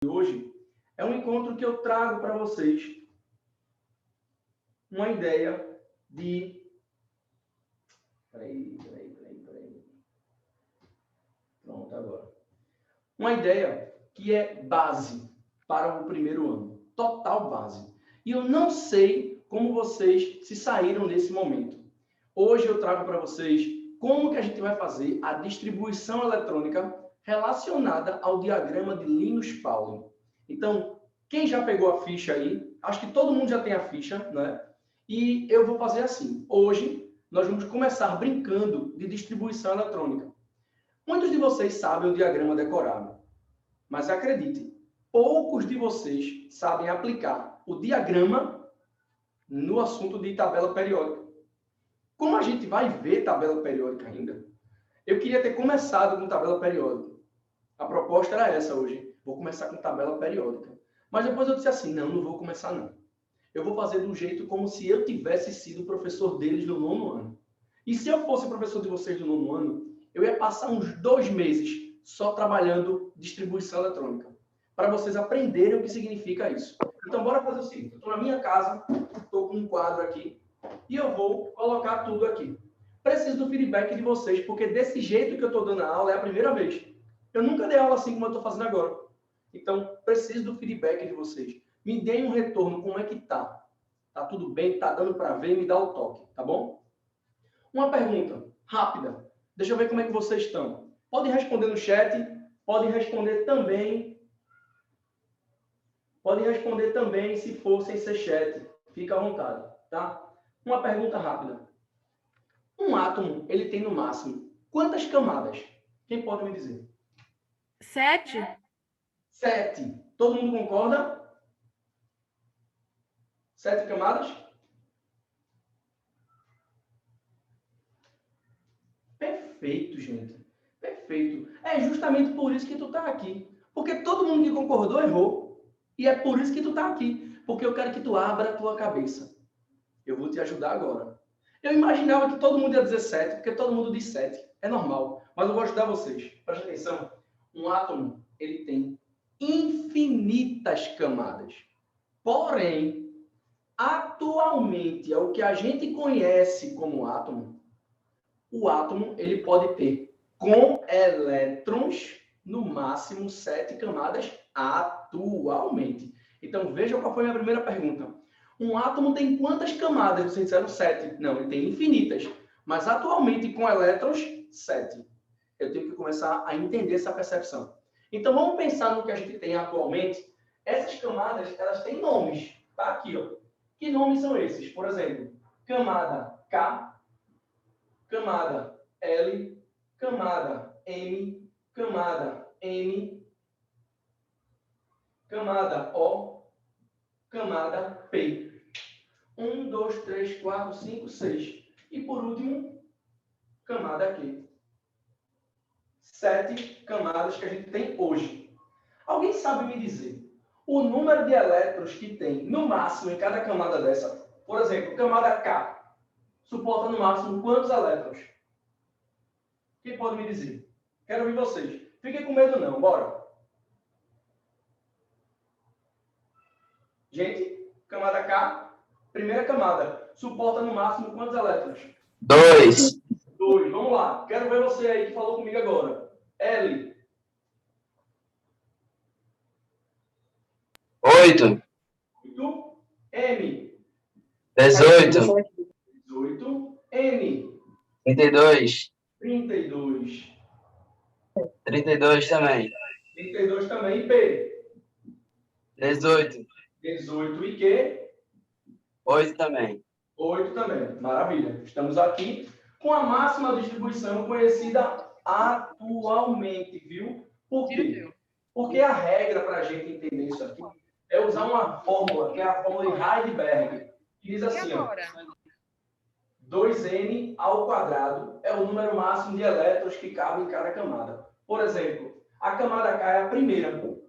hoje é um encontro que eu trago para vocês uma ideia de... Peraí. Pronto, agora. Uma ideia que é base para o primeiro ano. Total base. E eu não sei como vocês se saíram nesse momento. Hoje eu trago para vocês como que a gente vai fazer a distribuição eletrônica relacionada ao diagrama de Linus-Pauling. Então, quem já pegou a ficha aí, acho que todo mundo já tem a ficha, né? E eu vou fazer assim. Hoje, nós vamos começar brincando de distribuição eletrônica. Muitos de vocês sabem o diagrama decorado, mas acredite, poucos de vocês sabem aplicar o diagrama no assunto de tabela periódica. Como a gente vai ver tabela periódica ainda, eu queria ter começado com tabela periódica. A proposta era essa hoje. Vou começar com tabela periódica. Mas depois eu disse assim, não vou começar não. Eu vou fazer do jeito como se eu tivesse sido professor deles no 9º ano. E se eu fosse professor de vocês no 9º ano, eu ia passar uns 2 meses só trabalhando distribuição eletrônica. Para vocês aprenderem o que significa isso. Então, bora fazer o seguinte. Eu estou na minha casa, estou com um quadro aqui, e eu vou colocar tudo aqui. Preciso do feedback de vocês, porque desse jeito que eu estou dando a aula é a primeira vez. Eu nunca dei aula assim como eu estou fazendo agora. Então, preciso do feedback de vocês. Me deem um retorno, como é que tá? Tá tudo bem? Tá dando para ver? Me dá o toque, tá bom? Uma pergunta rápida. Deixa eu ver como é que vocês estão. Podem responder no chat, podem responder também. Podem responder também se for sem ser chat. Fica à vontade, tá? Uma pergunta rápida. Um átomo, ele tem no máximo quantas camadas? Quem pode me dizer? 7. 7. Todo mundo concorda? 7 camadas? Perfeito, gente. Perfeito. É justamente por isso que tu tá aqui. Porque todo mundo que concordou errou. E é por isso que tu tá aqui. Porque eu quero que tu abra a tua cabeça. Eu vou te ajudar agora. Eu imaginava que todo mundo ia dizer 7, porque todo mundo diz 7. É normal. Mas eu vou ajudar vocês. Presta atenção. Um átomo, ele tem infinitas camadas. Porém, atualmente, é o que a gente conhece como átomo. O átomo, ele pode ter, com elétrons, no máximo 7 camadas atualmente. Então, veja qual foi a minha primeira pergunta. Um átomo tem quantas camadas? Vocês disseram 7. Não, ele tem infinitas. Mas atualmente, com elétrons, 7. Eu tenho que começar a entender essa percepção. Então, vamos pensar no que a gente tem atualmente. Essas camadas, elas têm nomes. Tá aqui, ó. Que nomes são esses? Por exemplo, camada K, camada L, camada M, camada N, camada O, camada P. 1, 2, 3, 4, 5, 6. E por último, camada Q. 7 camadas que a gente tem hoje. Alguém sabe me dizer o número de elétrons que tem no máximo em cada camada dessa? Por exemplo, camada K suporta no máximo quantos elétrons? Quem pode me dizer? Quero ouvir vocês. Fiquem com medo não, bora. Gente, camada K, primeira camada, suporta no máximo quantos elétrons? 2. 2, vamos lá. Quero ver você aí que falou comigo agora. L. 8. 8. M. 18. 18. N. 32. 32. 32 também. 32 também. P. 18. 18 e Q. 8 também. 8 também. Maravilha. Estamos aqui com a máxima distribuição conhecida atualmente, viu? Por quê? Porque a regra para a gente entender isso aqui é usar uma fórmula, que é a fórmula de Heisenberg, que diz assim, ó, 2n ao quadrado é o número máximo de elétrons que cabem em cada camada. Por exemplo, a camada K é a primeira,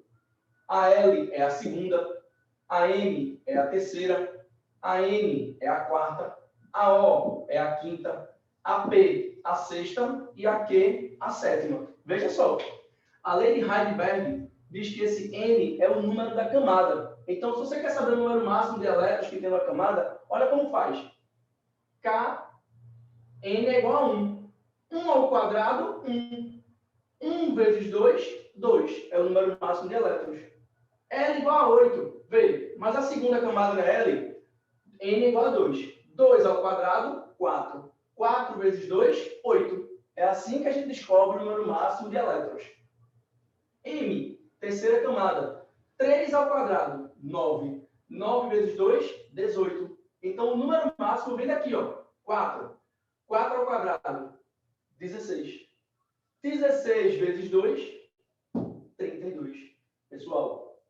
a L é a segunda, a M é a terceira, a N é a quarta, a O é a quinta, a P a sexta e a Q a sétima. Veja só, a lei de Heisenberg diz que esse N é o número da camada. Então, se você quer saber o número máximo de elétrons que tem uma camada, olha como faz. K, N é igual a 1. 1 ao quadrado, 1. 1 vezes 2, 2. É o número máximo de elétrons. L igual a 8. Veio. Mas a segunda camada da L, N é igual a 2. 2 ao quadrado, 4. 4 vezes 2, 8. É assim que a gente descobre o número máximo de elétrons. M, terceira camada. 3 ao quadrado, 9. 9 vezes 2, 18. Então, o número máximo vem daqui, ó. 4. 4 ao quadrado, 16. 16 vezes 2, 32. Pessoal,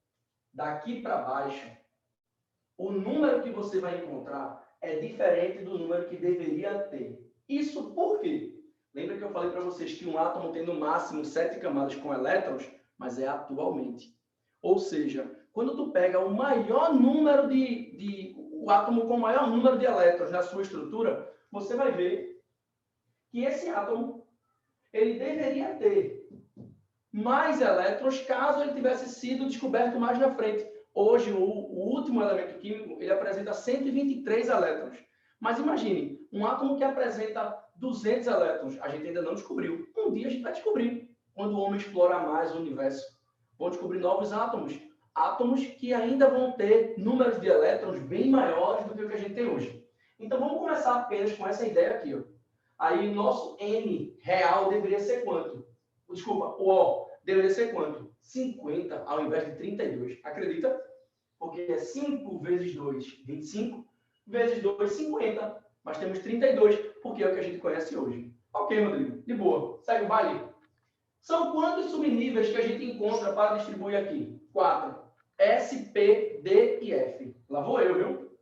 daqui para baixo, o número que você vai encontrar é diferente do número que deveria ter. Isso por quê? Lembra que eu falei para vocês que um átomo tem no máximo 7 camadas com elétrons, mas é atualmente. Ou seja, quando tu pega o maior número o átomo com o maior número de elétrons na sua estrutura, você vai ver que esse átomo ele deveria ter mais elétrons caso ele tivesse sido descoberto mais na frente. Hoje, o último elemento químico, ele apresenta 123 elétrons. Mas imagine, um átomo que apresenta 200 elétrons, a gente ainda não descobriu. Um dia a gente vai descobrir, quando o homem explorar mais o universo. Vão descobrir novos átomos. Átomos que ainda vão ter números de elétrons bem maiores do que o que a gente tem hoje. Então, vamos começar apenas com essa ideia aqui, ó. Aí, nosso N real deveria ser quanto? Desculpa, o O deveria ser quanto? 50 ao invés de 32. Acredita? Porque é 5 vezes 2, 25. Vezes 2, 50. Mas temos 32, porque é o que a gente conhece hoje. Ok, Rodrigo. De boa. Segue o baile. São quantos subníveis que a gente encontra para distribuir aqui? 4. S, P, D e F. Lá vou eu, viu?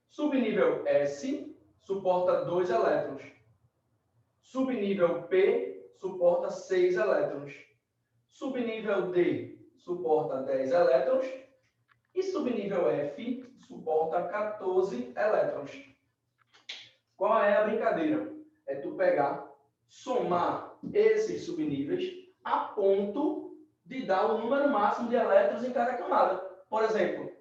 Subnível S suporta 2 elétrons. Subnível P suporta 6 elétrons. Subnível D suporta 10 elétrons. E subnível F suporta 14 elétrons. Qual é a brincadeira? É tu pegar, somar esses subníveis a ponto de dar o número máximo de elétrons em cada camada. Por exemplo,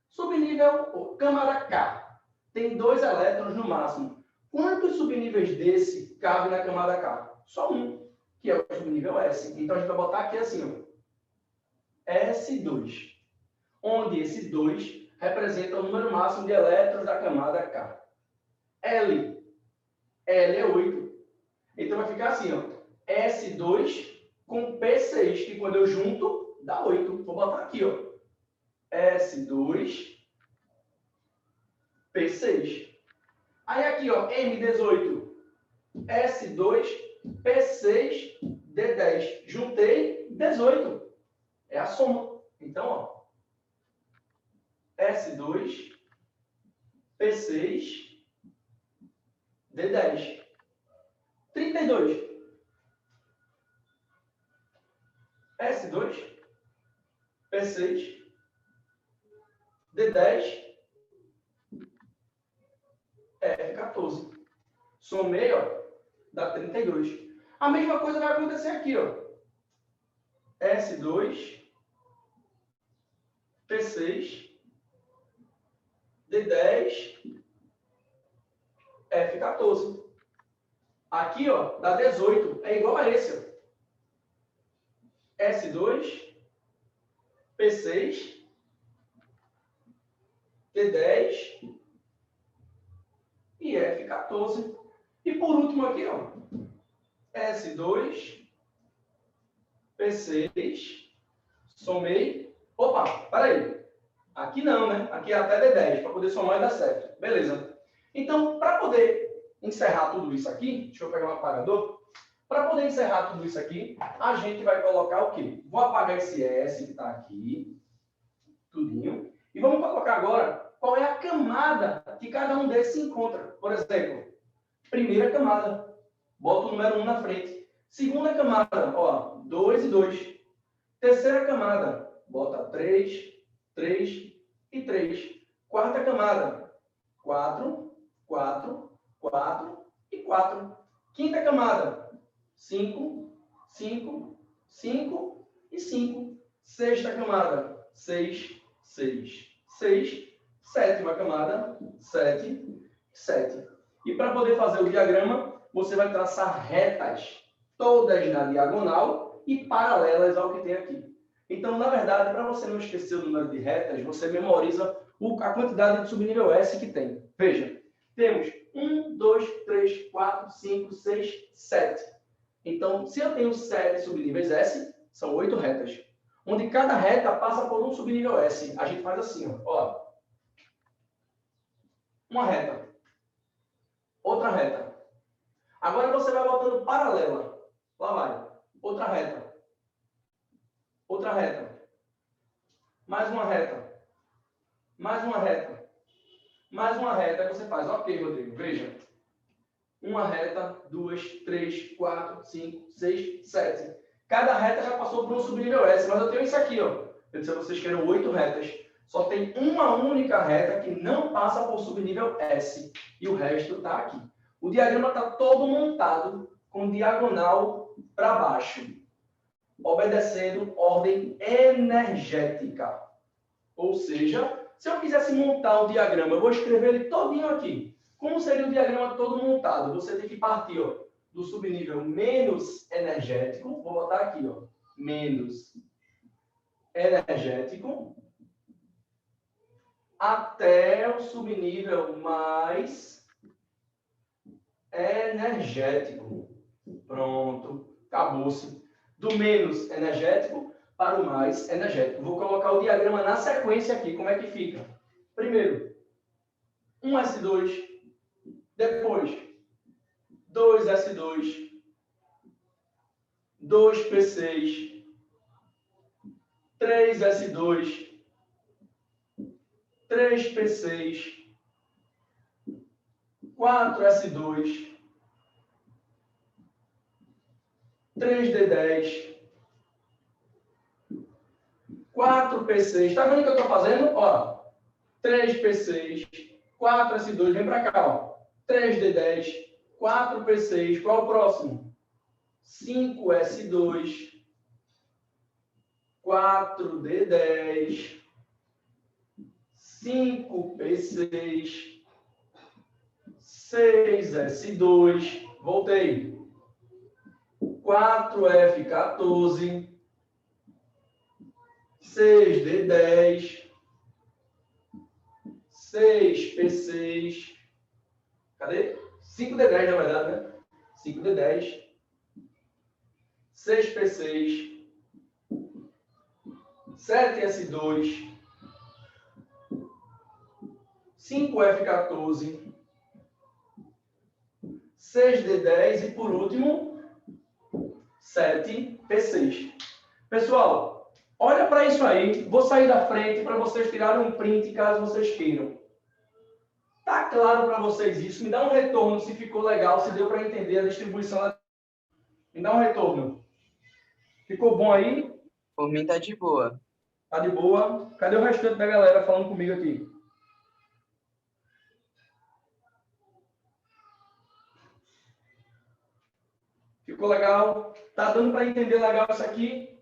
subnível, camada K, tem 2 elétrons no máximo. Quantos subníveis desse cabem na camada K? Só um, que é o subnível S. Então, a gente vai botar aqui assim, ó, S2, onde esse 2 representa o número máximo de elétrons da camada K. L é 8. Então, vai ficar assim, ó, S2 com P6, que quando eu junto, dá 8. Vou botar aqui, ó, S2, P6. Aí aqui, ó, M18, S2, P6, D10. Juntei 18. É a soma. Então, ó, S2, P6, D10. 32. S2, P6, D10, F14. Somei, ó, dá 32. A mesma coisa vai acontecer aqui, ó. S2, P6, D10, F14. Aqui, ó, dá 18. É igual a esse, ó. S2, P6, D10 e F14. E por último aqui, ó, S2, P6, somei. Opa, peraí. Aqui não, né? Aqui é até D10, para poder somar e dar certo. Beleza. Então, para poder encerrar tudo isso aqui, deixa eu pegar um apagador. Para poder encerrar tudo isso aqui, a gente vai colocar o quê? Vou apagar esse S que está aqui, tudinho. E vamos colocar agora qual é a camada que cada um desses se encontra. Por exemplo, primeira camada, bota o número 1 na frente. Segunda camada, ó, 2 e 2. Terceira camada, bota 3, 3 e 3. Quarta camada, 4, 4, 4 e 4. Quinta camada, 5, 5, 5 e 5. Sexta camada, 6, 6, 6. Sétima camada, 7, 7. E para poder fazer o diagrama, você vai traçar retas, todas na diagonal e paralelas ao que tem aqui. Então, na verdade, para você não esquecer o número de retas, você memoriza a quantidade de subnível S que tem. Veja, temos 1, 2, 3, 4, 5, 6, 7. Então, se eu tenho 7 subníveis S, são 8 retas. Onde cada reta passa por um subnível S. A gente faz assim, ó. Uma reta. Outra reta. Agora você vai botando paralela. Lá vai. Outra reta. Outra reta. Mais uma reta. Mais uma reta. Mais uma reta. Aí você faz. Ok, Rodrigo. Veja. Uma reta, 2, 3, 4, 5, 6, 7. Cada reta já passou por um subnível S. Mas eu tenho isso aqui, ó. Eu disse a vocês que eram 8 retas. Só tem uma única reta que não passa por subnível S. E o resto está aqui. O diagrama está todo montado com diagonal para baixo. Obedecendo ordem energética. Ou seja, se eu quisesse montar o diagrama, eu vou escrever ele todinho aqui. Como seria o diagrama todo montado? Você tem que partir do subnível menos energético. Vou botar aqui, menos energético. Até o subnível mais energético. Pronto. Acabou-se. Do menos energético para o mais energético. Vou colocar o diagrama na sequência aqui. Como é que fica? Primeiro, 1S2. Depois, 2S2. 2P6. 3S2. 3P6. 4S2. 3D10. 4P6. Está vendo o que eu estou fazendo? Ó, 3P6. 4S2. Vem para cá, ó. 3D10. 4P6. Qual o próximo? 5S2. 4D10. 5P6. 6S2. Voltei. 4F14. 6D10. 6P6. Cadê? 5D10, na verdade, né? 5D10. 6P6. 7S2. 5F14. 6D10 e, por último, 7P6. Pessoal, olha para isso aí. Vou sair da frente para vocês tirarem um print, caso vocês queiram. Tá claro para vocês isso? Me dá um retorno se ficou legal, se deu para entender a distribuição. Me dá um retorno. Ficou bom aí? Por mim tá de boa. Tá de boa? Cadê o restante da galera falando comigo aqui? Ficou legal? Tá dando para entender legal isso aqui?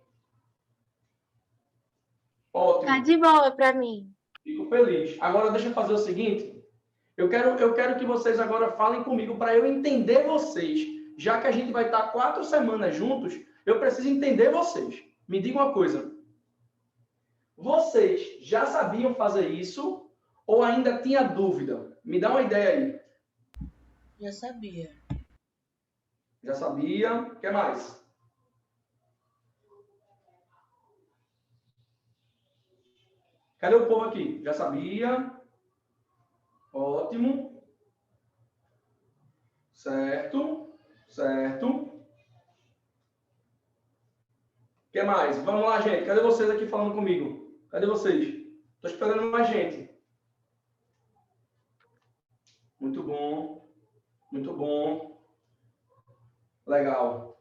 Ótimo. Tá de boa para mim. Fico feliz. Agora deixa eu fazer o seguinte. Eu quero que vocês agora falem comigo para eu entender vocês. Já que a gente vai estar 4 semanas juntos, eu preciso entender vocês. Me diga uma coisa. Vocês já sabiam fazer isso ou ainda tinha dúvida? Me dá uma ideia aí. Já sabia. Já sabia. O que mais? Cadê o povo aqui? Já sabia. Ótimo. Certo. Certo. O que mais? Vamos lá, gente. Cadê vocês aqui falando comigo? Cadê vocês? Estou esperando mais gente. Muito bom. Muito bom. Legal.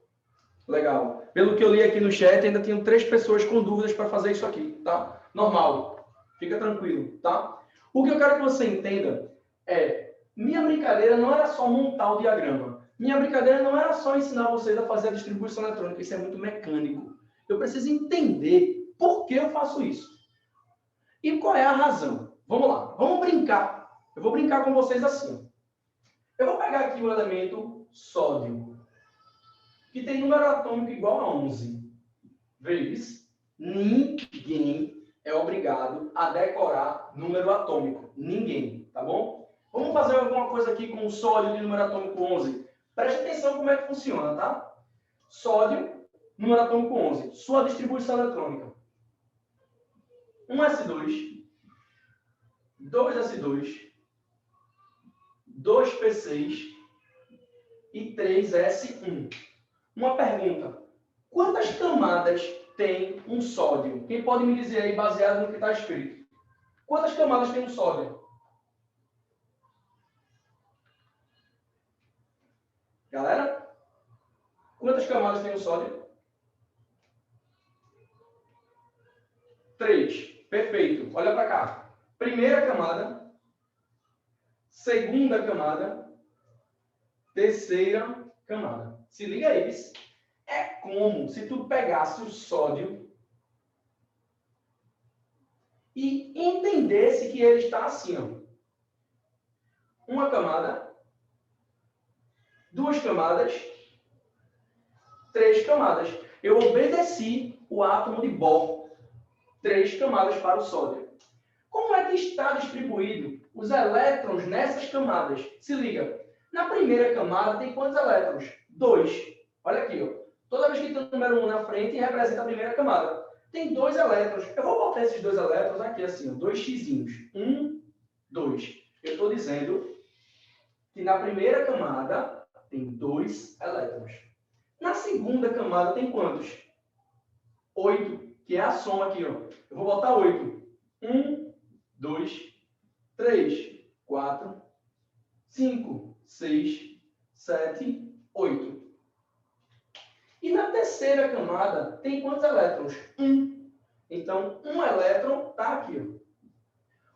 Legal. Pelo que eu li aqui no chat, ainda tinham 3 pessoas com dúvidas para fazer isso aqui, tá? Normal. Fica tranquilo, tá? O que eu quero que você entenda é, minha brincadeira não era só montar o diagrama. Minha brincadeira não era só ensinar vocês a fazer a distribuição eletrônica. Isso é muito mecânico. Eu preciso entender por que eu faço isso. E qual é a razão? Vamos lá, vamos brincar. Eu vou brincar com vocês assim. Eu vou pegar aqui o elemento sódio, que tem número atômico igual a 11 vezes. Ninguém é obrigado a decorar número atômico. Ninguém, tá bom? Vamos fazer alguma coisa aqui com o sódio de número atômico 11. Preste atenção como é que funciona, tá? Sódio, número atômico 11. Sua distribuição eletrônica. 1s2, 2s2, 2p6 e 3s1. Uma pergunta. Quantas camadas tem um sódio? Quem pode me dizer aí, baseado no que está escrito? Quantas camadas tem um sódio? Galera? Quantas camadas tem um sódio? 3. Perfeito. Olha para cá. Primeira camada. Segunda camada. Terceira camada. Se liga aí. É como se tu pegasse o sódio e entendesse que ele está assim, ó. Uma camada, duas camadas, três camadas. Eu obedeci o átomo de Bohr. 3 camadas para o sódio. Como é que está distribuído os elétrons nessas camadas? Se liga. Na primeira camada tem quantos elétrons? 2. Olha aqui, ó. Toda vez que tem o número 1 na frente, representa a primeira camada. Tem 2 elétrons. Eu vou botar esses 2 elétrons aqui assim, ó, 2 xizinhos. 1, 2. Eu estou dizendo que na primeira camada tem 2 elétrons. Na segunda camada tem quantos? 8, que é a soma aqui, ó. Eu vou botar 8. 1, 2, 3, 4, 5, 6, 7, 8. E na terceira camada tem quantos elétrons? 1. Então, um elétron está aqui,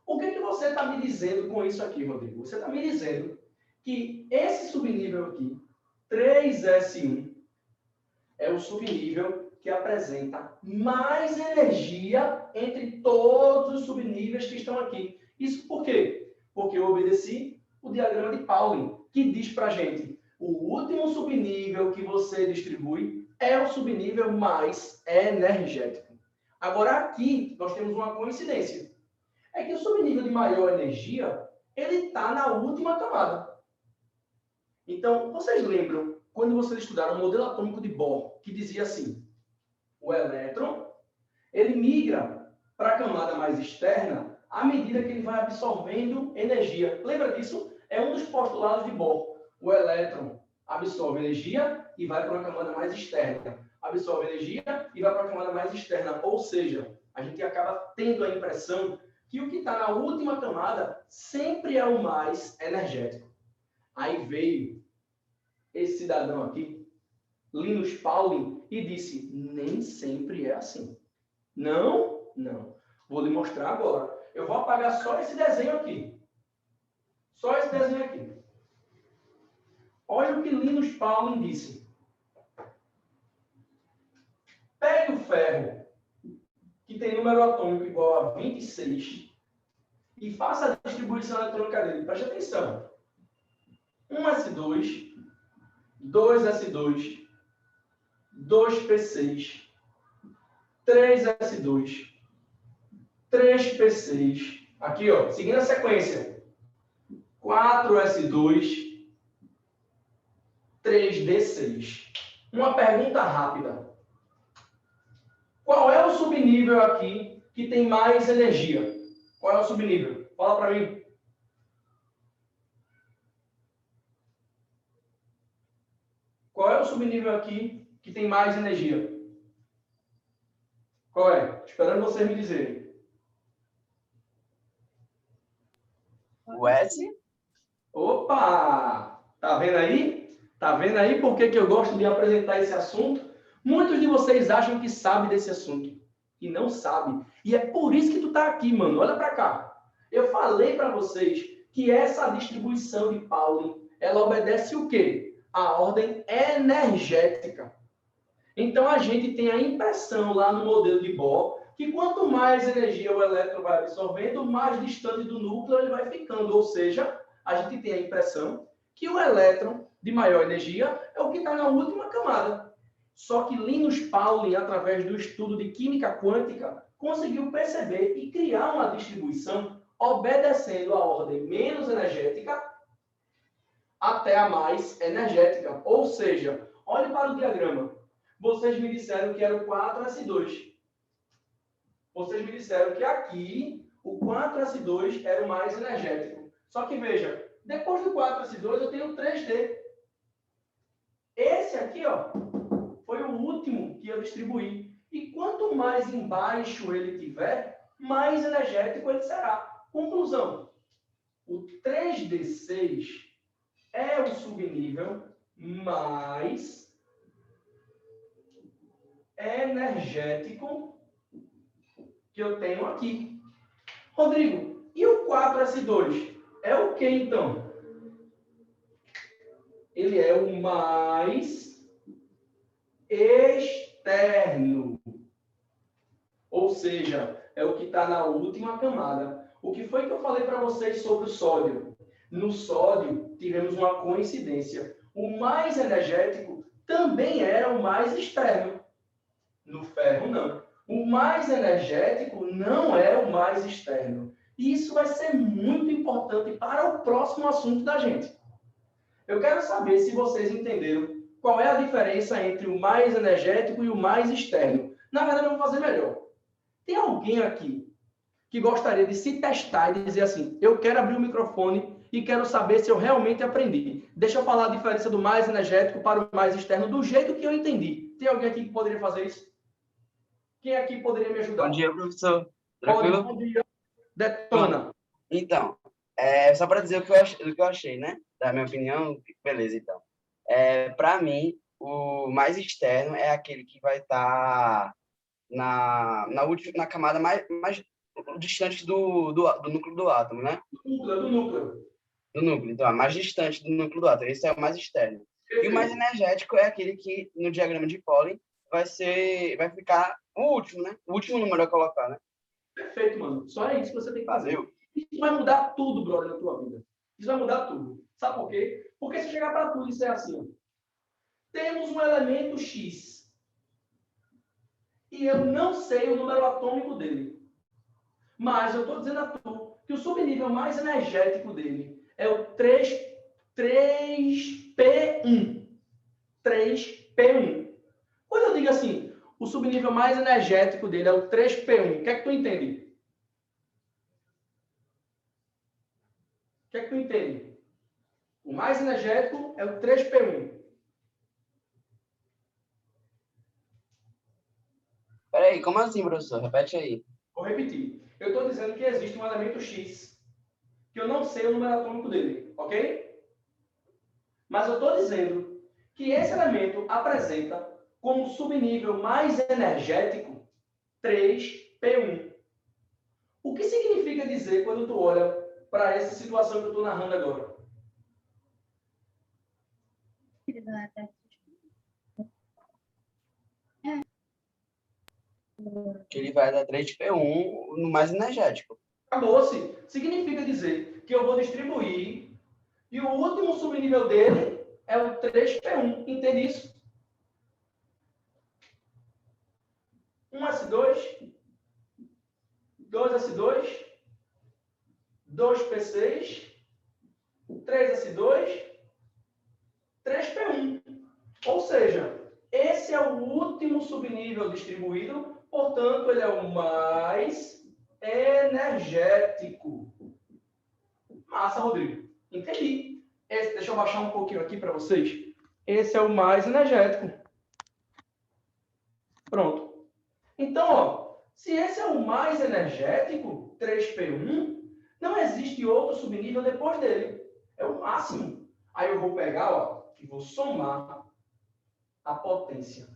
ó. O que você está me dizendo com isso aqui, Rodrigo? Você está me dizendo que esse subnível aqui, 3s1, é o subnível que apresenta mais energia entre todos os subníveis que estão aqui. Isso por quê? Porque eu obedeci o diagrama de Pauling, que diz para a gente, o último subnível que você distribui é o subnível mais energético. Agora aqui nós temos uma coincidência. É que o subnível de maior energia, ele está na última camada. Então, vocês lembram, quando vocês estudaram o modelo atômico de Bohr, que dizia assim, o elétron, ele migra para a camada mais externa à medida que ele vai absorvendo energia. Lembra disso? É um dos postulados de Bohr. O elétron absorve energia e vai para uma camada mais externa. Absorve energia e vai para a camada mais externa. Ou seja, a gente acaba tendo a impressão que o que está na última camada sempre é o mais energético. Aí veio esse cidadão aqui, Linus Pauling, e disse, nem sempre é assim. Não, não. Vou lhe mostrar agora. Eu vou apagar só esse desenho aqui. Só esse desenho aqui. Olha o que Linus Pauling disse. Pegue o ferro, que tem número atômico igual a 26, e faça a distribuição eletrônica dele. Preste atenção. 1s2, 2s2, 2p6, 3s2, 3p6, aqui ó, seguindo a sequência, 4s2, 3d6. Uma pergunta rápida. Qual é o subnível aqui que tem mais energia? Qual é o subnível? Fala para mim. Qual é o subnível aqui que tem mais energia? Qual é? Esperando vocês me dizerem. O S? Opa! Tá vendo aí? Tá vendo aí por que eu gosto de apresentar esse assunto? Muitos de vocês acham que sabem desse assunto. E não sabem. E é por isso que tu tá aqui, mano. Olha para cá. Eu falei para vocês que essa distribuição de Pauling, ela obedece o quê? A ordem energética. Então, a gente tem a impressão lá no modelo de Bohr, que quanto mais energia o elétron vai absorvendo, mais distante do núcleo ele vai ficando. Ou seja, a gente tem a impressão que o elétron de maior energia é o que está na última camada. Só que Linus Pauling, através do estudo de química quântica, conseguiu perceber e criar uma distribuição obedecendo a ordem menos energética até a mais energética. Ou seja, olhe para o diagrama. Vocês me disseram que era o 4s2. Vocês me disseram que aqui o 4s2 era o mais energético. Só que veja, depois do 4s2 eu tenho 3D. Esse aqui, ó, foi o último que eu distribuí. E quanto mais embaixo ele tiver, mais energético ele será. Conclusão. O 3D6 é o subnível mais energético que eu tenho aqui. Rodrigo, e o 4s2? É o que, então? Ele é o mais externo. Ou seja, é o que está na última camada. O que foi que eu falei para vocês sobre o sódio? No sódio, tivemos uma coincidência. O mais energético também era o mais externo. No ferro, não. O mais energético não é o mais externo. E isso vai ser muito importante para o próximo assunto da gente. Eu quero saber se vocês entenderam qual é a diferença entre o mais energético e o mais externo. Na verdade, eu vou fazer melhor. Tem alguém aqui que gostaria de se testar e dizer assim, eu quero abrir o microfone e quero saber se eu realmente aprendi. Deixa eu falar a diferença do mais energético para o mais externo do jeito que eu entendi. Tem alguém aqui que poderia fazer isso? Quem aqui poderia me ajudar? Bom dia, professor. Pode, Tranquilo? bom dia. Detona. Então, só para dizer o que eu achei, né? Da minha opinião, beleza, então. Para mim, o mais externo é aquele que vai estar na camada mais distante do núcleo do átomo, né? Do núcleo. Do núcleo, então, a mais distante do núcleo do átomo. Esse é o mais externo. E o mais energético é aquele que, no diagrama de Pauling, vai ficar o último, né? O último número a colocar, né? Perfeito, mano. Só é isso que você tem que fazer. Valeu. Isso vai mudar tudo, brother, na tua vida. Isso vai mudar tudo. Sabe por quê? Porque se chegar para tudo, isso é assim. Ó. Temos um elemento X. E eu não sei o número atômico dele. Mas eu estou dizendo a tu que o subnível mais energético dele é o 3P1. 3P1. Quando eu digo assim, o subnível mais energético dele é o 3P1, o que é que tu entende? O que é que tu entende? O mais energético é o 3P1. Peraí, como assim, professor? Repete aí. Vou repetir. Eu estou dizendo que existe um elemento X, que eu não sei o número atômico dele, ok? Mas eu estou dizendo que esse elemento apresenta como subnível mais energético 3P1. O que significa dizer quando tu olha para essa situação que eu estou narrando agora? Que ele vai dar 3P1 no mais energético. Acabou-se. Significa dizer que eu vou distribuir e o último subnível dele é o 3P1. Entende isso? 1S2, 2S2, 2P6, 3S2, 3P1. Ou seja, esse é o último subnível distribuído, portanto, ele é o mais energético. Massa, Rodrigo. Entendi. Deixa eu baixar um pouquinho aqui para vocês. Esse é o mais energético. Pronto. Então, ó, se esse é o mais energético, 3P1, não existe outro subnível depois dele. É o máximo. Aí eu vou pegar, ó, e vou somar a potência.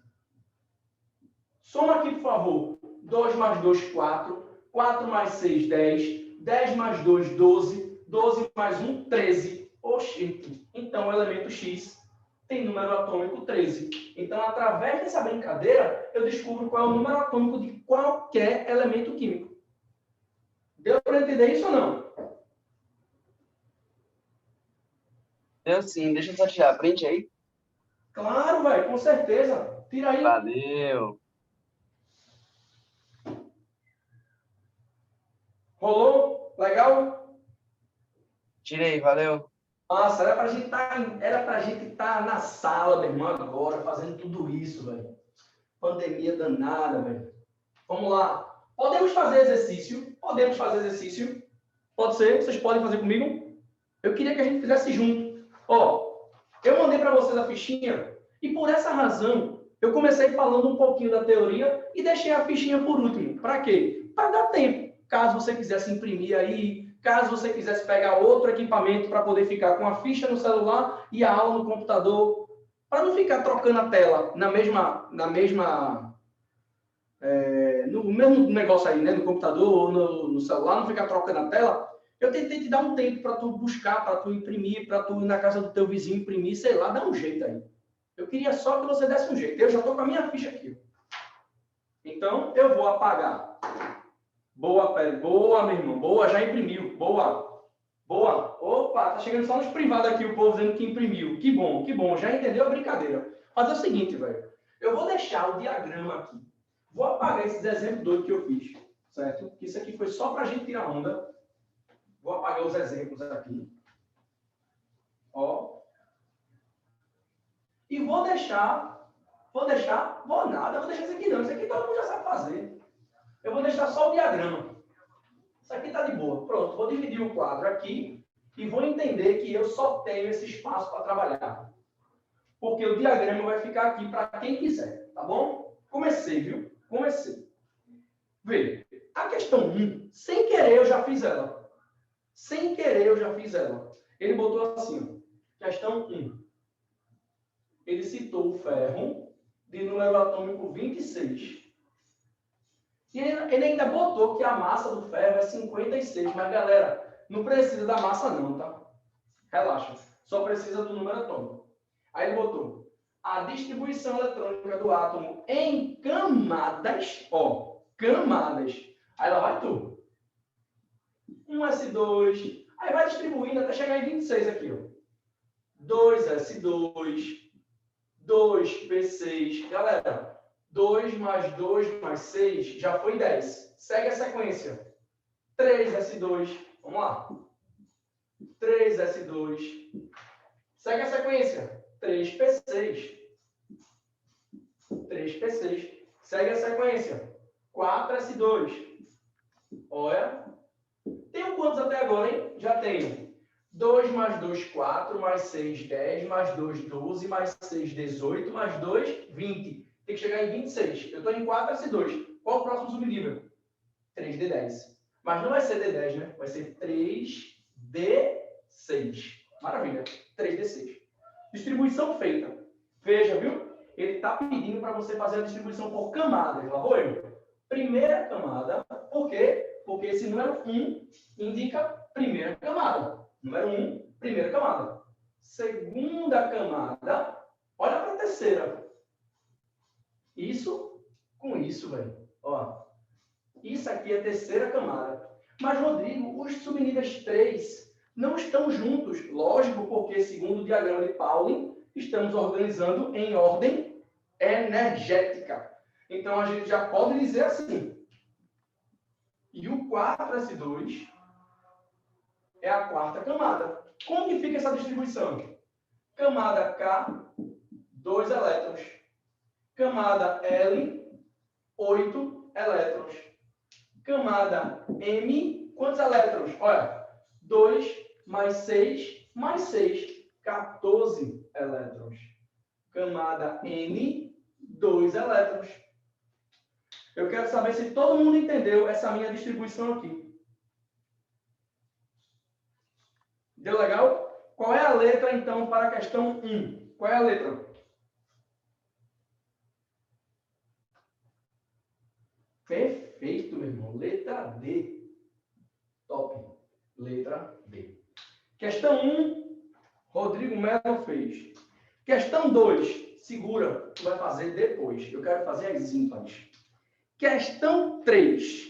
Soma aqui, por favor. 2 mais 2, 4. 4 mais 6, 10. 10 mais 2, 12. 12 mais 1, 13. Oxente. Então, o elemento X tem número atômico 13. Então, através dessa brincadeira, eu descubro qual é o número atômico de qualquer elemento químico. Deu para entender isso ou não? Eu sim, deixa eu só tirar a print aí. Claro, velho, com certeza. Tira aí. Valeu. Rolou? Legal? Tirei, valeu. Nossa, era pra gente estar na sala, meu irmão, agora, fazendo tudo isso, velho. Pandemia danada, velho. Vamos lá. Podemos fazer exercício? Podemos fazer exercício? Pode ser? Vocês podem fazer comigo? Eu queria que a gente fizesse junto. Ó, eu mandei para vocês a fichinha e por essa razão eu comecei falando um pouquinho da teoria e deixei a fichinha por último. Para quê? Para dar tempo. Caso você quisesse imprimir aí, caso você quisesse pegar outro equipamento para poder ficar com a ficha no celular e a aula no computador, para não ficar trocando a tela no mesmo negócio aí, né, no computador ou no celular, não ficar trocando a tela. Eu tentei te dar um tempo para tu buscar, para tu imprimir, para tu ir na casa do teu vizinho imprimir, sei lá, dá um jeito aí. Eu queria só que você desse um jeito. Eu já estou com a minha ficha aqui. Então, eu vou apagar. Boa, boa, meu irmão. Boa, já imprimiu. Boa. Boa. Opa, tá chegando só nos privados aqui o povo dizendo que imprimiu. Que bom, que bom. Já entendeu a brincadeira. Fazer o seguinte, velho. Eu vou deixar o diagrama aqui. Vou apagar esses exemplos doidos que eu fiz. Certo? Porque isso aqui foi só para a gente tirar onda. Vou apagar os exemplos aqui. Ó. E vou deixar isso aqui não. Isso aqui todo mundo já sabe fazer. Eu vou deixar só o diagrama. Isso aqui tá de boa. Pronto, vou dividir o quadro aqui e vou entender que eu só tenho esse espaço para trabalhar. Porque o diagrama vai ficar aqui para quem quiser, tá bom? Comecei, viu? Comecei. Vê, a questão 1, sem querer eu já fiz ela. Sem querer eu já fiz ela. Ele botou assim, ó, questão 1. Ele citou o ferro de número atômico 26. E ele ainda botou que a massa do ferro é 56. Mas, galera, não precisa da massa não, tá? Relaxa. Só precisa do número atômico. Aí ele botou a distribuição eletrônica do átomo em camadas. Ó, camadas. Aí lá vai tudo. 1s2. Aí vai distribuindo até chegar em 26 aqui, ó. 2s2. 2p6. Galera, 2 mais 2 mais 6 já foi 10. Segue a sequência. 3s2. Vamos lá. 3s2. Segue a sequência. 3p6. 3p6. Segue a sequência. 4s2. Olha. Tenho quantos até agora, hein? Já tenho. 2 mais 2, 4, mais 6, 10, mais 2, 12, mais 6, 18, mais 2, 20. Tem que chegar em 26. Eu estou em 4s2. Qual o próximo subnível? 3d10. Mas não vai ser d10, né? Vai ser 3d6. Maravilha. 3d6. Distribuição feita. Veja, viu? Ele está pedindo para você fazer a distribuição por camadas. Lá vou eu. Primeira camada. Por quê? Porque esse número 1 indica primeira camada. Número 1, primeira camada. Segunda camada. Olha para a terceira. Isso com isso, velho. Ó. Isso aqui é a terceira camada. Mas, Rodrigo, os subníveis 3 não estão juntos. Lógico, porque, segundo o diagrama de Pauling, estamos organizando em ordem energética. Então, a gente já pode dizer assim. E o 4s2 é a quarta camada. Como que fica essa distribuição? Camada K, 2 elétrons. Camada L, 8 elétrons. Camada M, quantos elétrons? Olha, 2 mais 6 mais 6, 14 elétrons. Camada N, 2 elétrons. Eu quero saber se todo mundo entendeu essa minha distribuição aqui. Deu legal? Qual é a letra, então, para a questão 1? Qual é a letra? Perfeito, meu irmão. Letra D. Top. Letra D. Questão 1, Rodrigo Melo fez. Questão 2. Segura, tu vai fazer depois. Eu quero fazer as ímpares. Questão 3.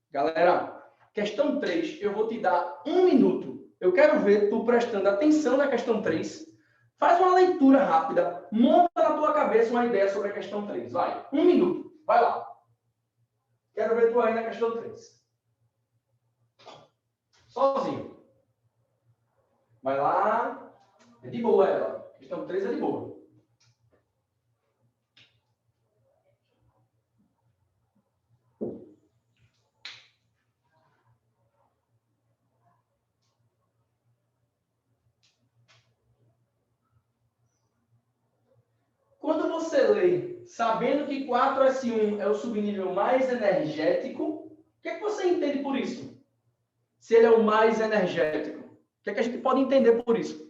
Galera, questão 3, eu vou te dar 1 minuto. Eu quero ver tu prestando atenção na questão 3. Faz uma leitura rápida. Monta na tua cabeça uma ideia sobre a questão 3. Vai, 1 minuto. Vai lá. Quero ver tu aí na questão 3. Sozinho. Vai lá. É de boa ela. Questão 3 é de boa. Quando você lê, sabendo que 4S1 é o subnível mais energético, o que é que você entende por isso? Se ele é o mais energético. O que é que a gente pode entender por isso?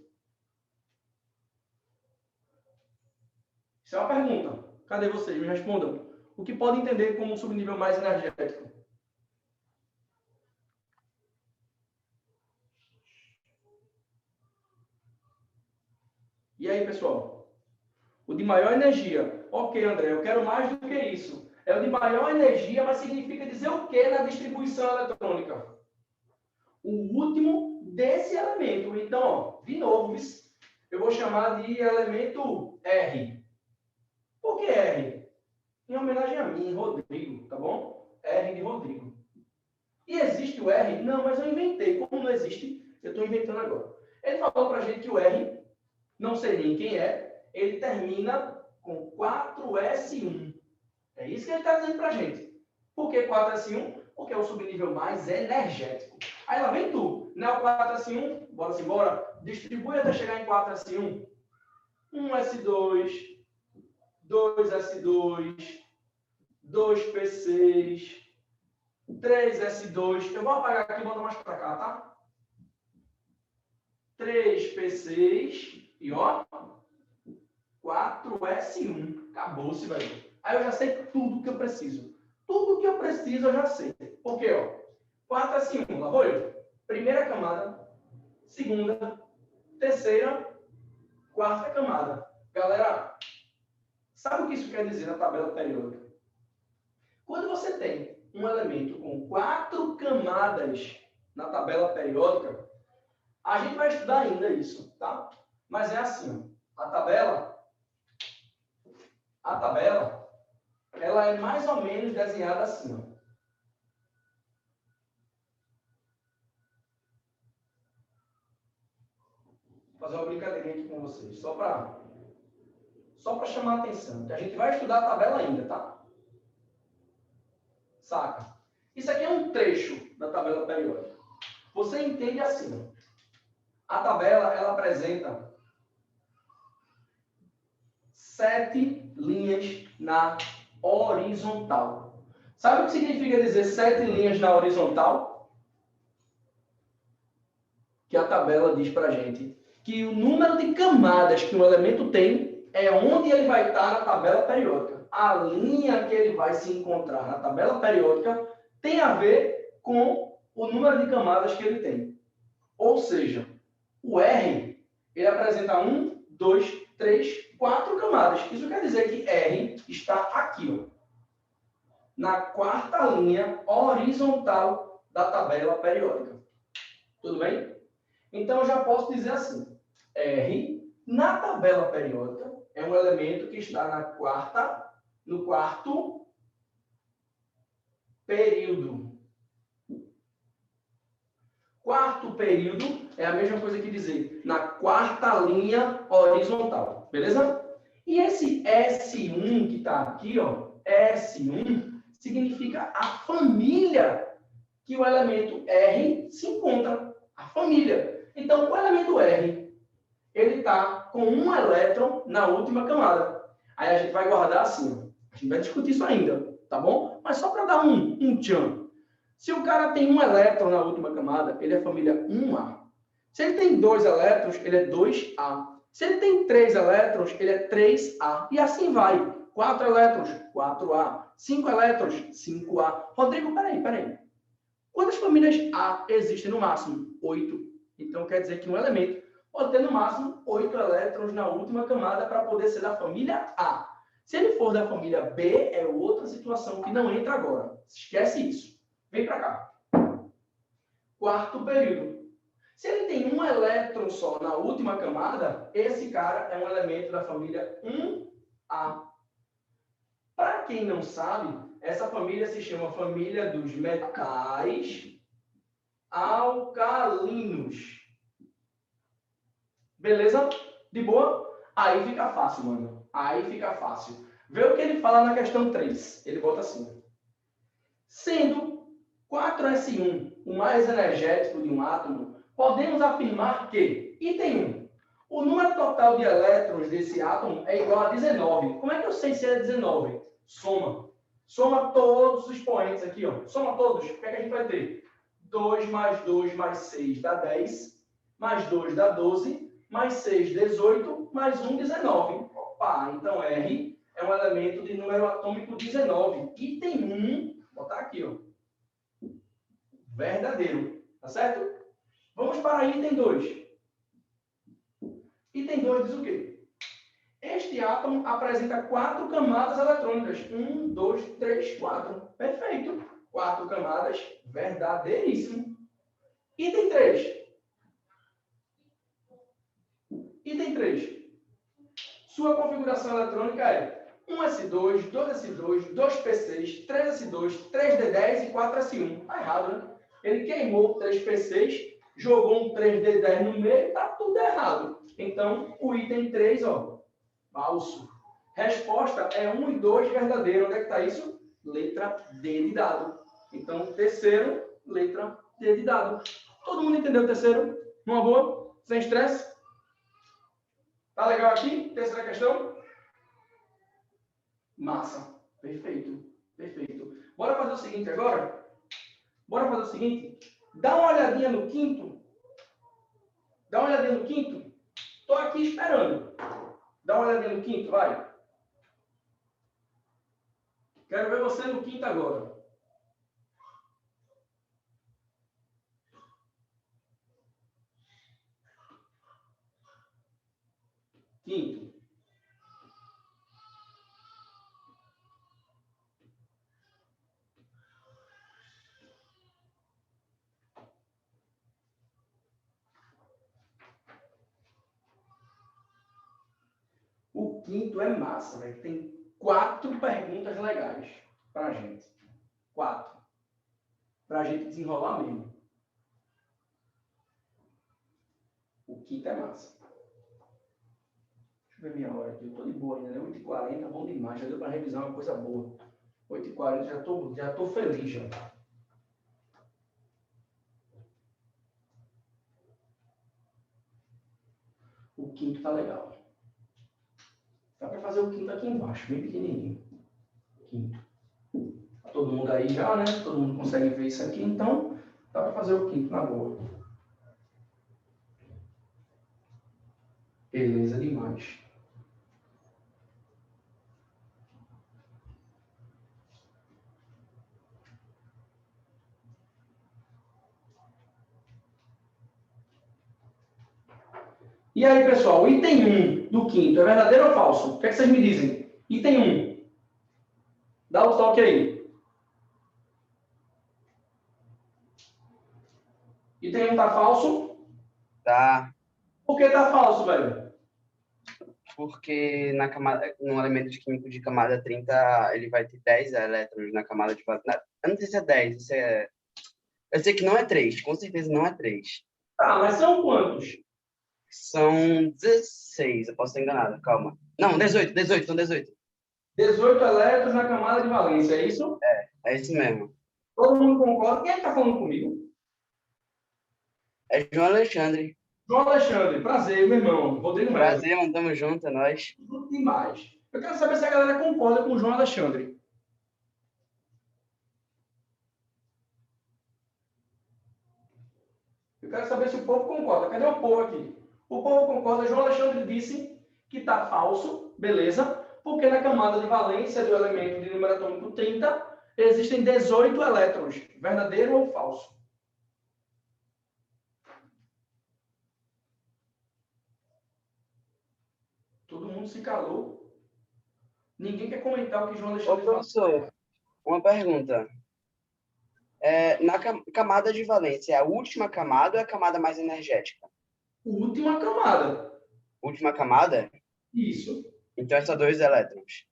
Isso é uma pergunta. Cadê vocês? Me respondam. O que pode entender como um subnível mais energético? E aí, pessoal? O de maior energia. Ok, André, eu quero mais do que isso. É o de maior energia, mas significa dizer o que na distribuição eletrônica? O último desse elemento. Então, ó, de novo, eu vou chamar de elemento R. Por que R? Em homenagem a mim, Rodrigo, tá bom? R de Rodrigo. E existe o R? Não, mas eu inventei. Como não existe, eu estou inventando agora. Ele falou para a gente que o R, não sei nem quem é, ele termina com 4S1. É isso que ele está dizendo para a gente. Por que 4S1? Porque é o subnível mais energético. Aí lá vem tu. Não é o 4S1? Bora-se embora. Distribui até chegar em 4S1. 1S2, 2S2, 2P6, 3S2. Eu vou apagar aqui e botar mais para cá, tá? 3P6 e ó, 4S1. Acabou-se, velho. Aí eu já sei tudo que eu preciso. Tudo que eu preciso eu já sei. Por quê, ó? 4S1, lá vou eu. Primeira camada, segunda, terceira, quarta camada. Galera, sabe o que isso quer dizer na tabela periódica? Quando você tem um elemento com 4 camadas na tabela periódica, a gente vai estudar ainda isso, tá? Mas é assim, ó. A tabela, ela é mais ou menos desenhada assim, ó. Vou fazer uma brincadeirinha aqui com vocês, só para chamar a atenção, que a gente vai estudar a tabela ainda, tá? Saca? Isso aqui é um trecho da tabela periódica. Você entende assim, ó. A tabela, ela apresenta 7 linhas na horizontal. Sabe o que significa dizer 7 linhas na horizontal? Que a tabela diz pra gente que o número de camadas que um elemento tem é onde ele vai estar na tabela periódica. A linha que ele vai se encontrar na tabela periódica tem a ver com o número de camadas que ele tem. Ou seja, o R, ele apresenta 1, 2, 3, 4 camadas. Isso quer dizer que R está aqui, ó, na quarta linha horizontal da tabela periódica. Tudo bem? Então, eu já posso dizer assim, R, na tabela periódica, é um elemento que está no quarto período. Quarto período é a mesma coisa que dizer na quarta linha horizontal. Beleza? E esse S1 que está aqui, ó, S1, significa a família que o elemento R se encontra. A família. Então, o elemento R, ele está com um elétron na última camada. Aí a gente vai guardar assim, ó. A gente vai discutir isso ainda, tá bom? Mas só para dar um tchan. Se o cara tem um elétron na última camada, ele é família 1A. Se ele tem 2 elétrons, ele é 2A. Se ele tem 3 elétrons, ele é 3A. E assim vai. 4 elétrons, 4A. 5 elétrons, 5A. Rodrigo, peraí. Quantas famílias A existem no máximo? 8. Então, quer dizer que um elemento pode ter no máximo 8 elétrons na última camada para poder ser da família A. Se ele for da família B, é outra situação que não entra agora. Esquece isso. Vem para cá. Quarto período. Se ele tem um elétron só na última camada, esse cara é um elemento da família 1A. Para quem não sabe, essa família se chama família dos metais alcalinos. Beleza? De boa? Aí fica fácil, mano. Aí fica fácil. Vê o que ele fala na questão 3. Ele bota assim. Sendo 4s1 o mais energético de um átomo, podemos afirmar que, item 1, o número total de elétrons desse átomo é igual a 19. Como é que eu sei se é 19? Soma. Soma todos os expoentes aqui, ó. Soma todos. O que é que a gente vai ter? 2 mais 2 mais 6 dá 10. Mais 2 dá 12. Mais 6, 18. Mais 1, 19. Opa, então R é um elemento de número atômico 19. Item 1, vou botar aqui, ó. Verdadeiro. Tá certo? Vamos para item 2. Item 2 diz o quê? Este átomo apresenta 4 camadas eletrônicas. 1, 2, 3, 4. Perfeito. 4 camadas. Verdadeiríssimo. Item 3. Item 3. Sua configuração eletrônica é 1s2, 2s2, 2p6, 3s2, 3d10 e 4s1. Tá errado, né? Ele queimou 3p6, jogou um 3d10 no meio, tá tudo errado. Então, o item 3, ó, falso. Resposta é 1 e 2 verdadeiro. Onde é que está isso? Letra D de dado. Então, terceiro, letra D de dado. Todo mundo entendeu o terceiro? Uma boa? Sem estresse? Tá legal aqui? Terceira questão? Massa. Perfeito. Perfeito. Bora fazer o seguinte agora? Bora fazer o seguinte? Dá uma olhadinha no quinto. Dá uma olhadinha no quinto. Tô aqui esperando. Dá uma olhadinha no quinto, vai. Quero ver você no quinto agora. Quinto. O quinto é massa, velho. Tem 4 perguntas legais pra gente. 4. Pra gente desenrolar mesmo. O quinto é massa. Deixa eu ver minha hora aqui. Eu tô de boa ainda, né? 8h40, bom demais. Já deu pra revisar uma coisa boa. 8h40, já tô feliz já. O quinto tá legal. Dá para fazer o quinto aqui embaixo, bem pequenininho. Quinto. Tá todo mundo aí já, né? Todo mundo consegue ver isso aqui, então dá para fazer o quinto na boa. Beleza demais. E aí, pessoal, o item 1 do quinto é verdadeiro ou falso? O que é que vocês me dizem? Item 1. Dá o toque aí. Item 1 tá falso? Tá. Por que tá falso, velho? Porque no elemento de químico de camada 30, ele vai ter 10 elétrons na camada de valência. Eu não sei se é 10, isso é... Eu sei que não é 3, com certeza não é 3. Tá, mas são quantos? São 16, eu posso estar enganado, calma. Não, 18, são 18. 18 elétrons na camada de valência, é isso? É isso mesmo. Todo mundo concorda? Quem é que tá falando comigo? É João Alexandre. João Alexandre, prazer, meu irmão. Rodrigo Melo. Prazer, mano, tamo junto, é nóis. Tudo demais. Eu quero saber se a galera concorda com o João Alexandre. Eu quero saber se o povo concorda. Cadê o povo aqui? O povo concorda. João Alexandre disse que está falso, beleza? Porque na camada de valência do elemento de número atômico 30 existem 18 elétrons. Verdadeiro ou falso? mundo se calou. Ninguém quer comentar o que João Ô, Alexandre falou. professor, uma pergunta. Na camada de valência, é a última camada ou é a camada mais energética? Última camada. Última camada? Isso. Então, é só 2 elétrons.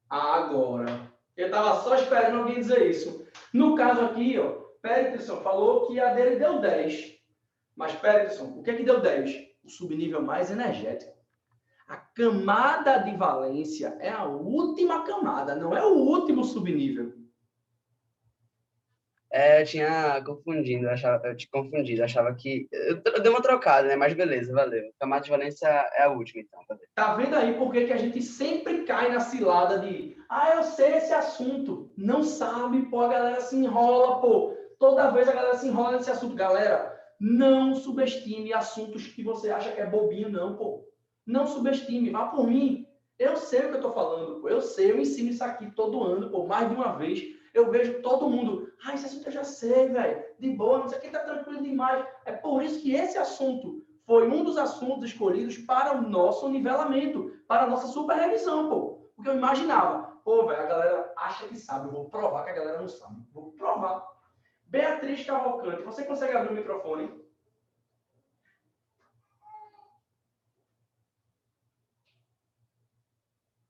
Agora. Eu estava só esperando alguém dizer isso. No caso aqui, ó, Peterson falou que a dele deu 10. Mas, Peterson, o que é que deu 10? O subnível mais energético. A camada de valência é a última camada, não é o último subnível. Eu tinha confundido, eu tinha confundido, achava que... Eu dei uma trocada, né? Mas beleza, valeu. Camada de valência é a última, então. Valeu. Tá vendo aí por que a gente sempre cai na cilada de eu sei esse assunto. Não sabe, pô, a galera se enrola, pô. Toda vez a galera se enrola nesse assunto. Galera, não subestime assuntos que você acha que é bobinho, não, pô. Não subestime, vá por mim. Eu sei o que eu tô falando, pô. Eu sei, eu ensino isso aqui todo ano, pô, mais de uma vez. Eu vejo todo mundo, esse assunto eu já sei, velho. De boa, não sei o que, tá tranquilo demais. É por isso que esse assunto foi um dos assuntos escolhidos para o nosso nivelamento, para a nossa superrevisão, pô. Porque eu imaginava, velho, a galera acha que sabe, eu vou provar que a galera não sabe. Vou provar. Beatriz Cavalcante, você consegue abrir o microfone?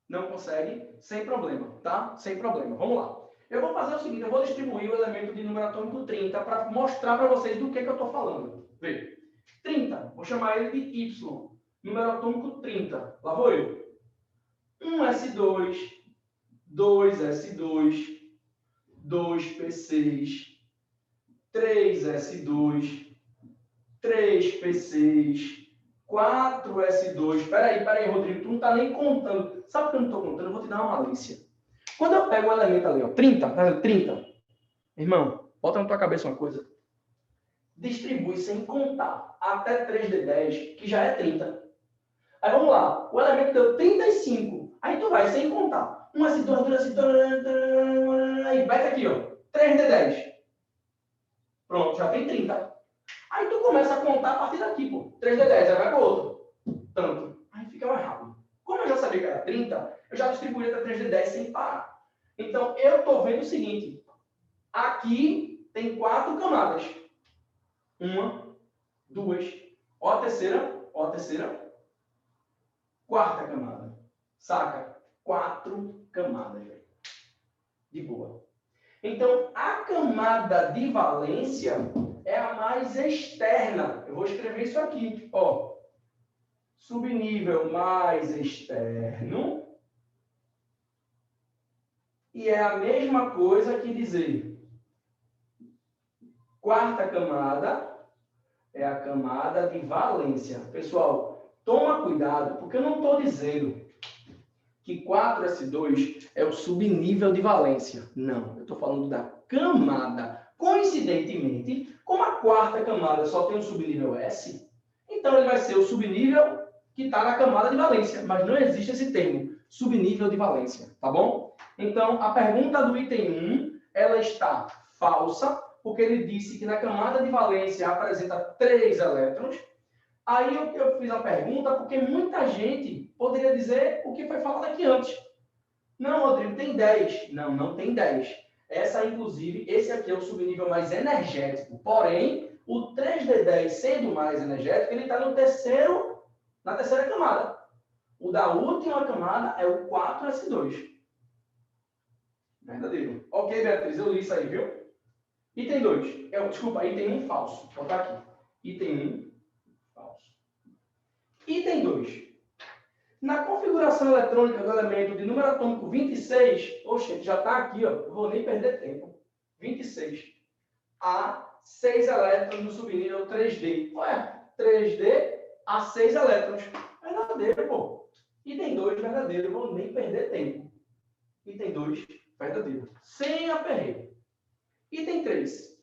Não consegue? Sem problema, tá? Sem problema. Vamos lá. Eu vou fazer o seguinte, eu vou distribuir o elemento de número atômico 30 para mostrar para vocês do que eu estou falando. Vê. 30, vou chamar ele de Y. Número atômico 30. Lá vou eu. 1s2, 2s2, 2p6, 3s2, 3p6, 4s2. Peraí, Rodrigo, tu não está nem contando. Sabe por que eu não estou contando? Eu vou te dar uma malícia. Quando eu pego o elemento ali, ó, 30, irmão, bota na tua cabeça uma coisa. Distribui sem contar até 3d10, que já é 30. Aí vamos lá, o elemento deu 35. Aí tu vai sem contar. 1s2, 2s2, aí vai aqui, ó, 3d10. Pronto, já tem 30. Aí tu começa a contar a partir daqui, pô. 3d10, aí vai pro outro. Tanto. Aí fica mais rápido. Como eu já sabia que era 30, eu já distribuí até 3d10 sem parar. Então, eu estou vendo o seguinte. Aqui tem 4 camadas. 1, 2. Ó a terceira. Quarta camada. Saca? 4 camadas, velho. De boa. Então, a camada de valência é a mais externa. Eu vou escrever isso aqui. Ó. Subnível mais externo. E é a mesma coisa que dizer quarta camada é a camada de valência. Pessoal, toma cuidado, porque eu não estou dizendo que 4s2 é o subnível de valência. Não, eu estou falando da camada. Coincidentemente, como a quarta camada só tem um subnível S, então ele vai ser o subnível que está na camada de valência. Mas não existe esse termo, subnível de valência, tá bom? Então, a pergunta do item 1, ela está falsa, porque ele disse que na camada de valência apresenta 3 elétrons. Aí eu fiz a pergunta porque muita gente poderia dizer o que foi falado aqui antes. Não, Rodrigo, tem 10. Não, não tem 10. Esse aqui é o subnível mais energético. Porém, o 3d10 sendo mais energético, ele está na terceira camada. O da última camada é o 4s2. Verdadeiro. Ok, Beatriz, eu li isso aí, viu? Item 2. Desculpa, item 1 falso. Vou botar aqui. Item 1 falso. Item 2. Na configuração eletrônica do elemento de número atômico 26, oxe, já está aqui, ó. Não vou nem perder tempo. 26. Há 6 elétrons no subnível 3D. Ué, 3D há 6 elétrons. Verdadeiro, pô. Item 2, verdadeiro. Não vou nem perder tempo. Item 2, verdadeiro. Sem aperreio. Item 3.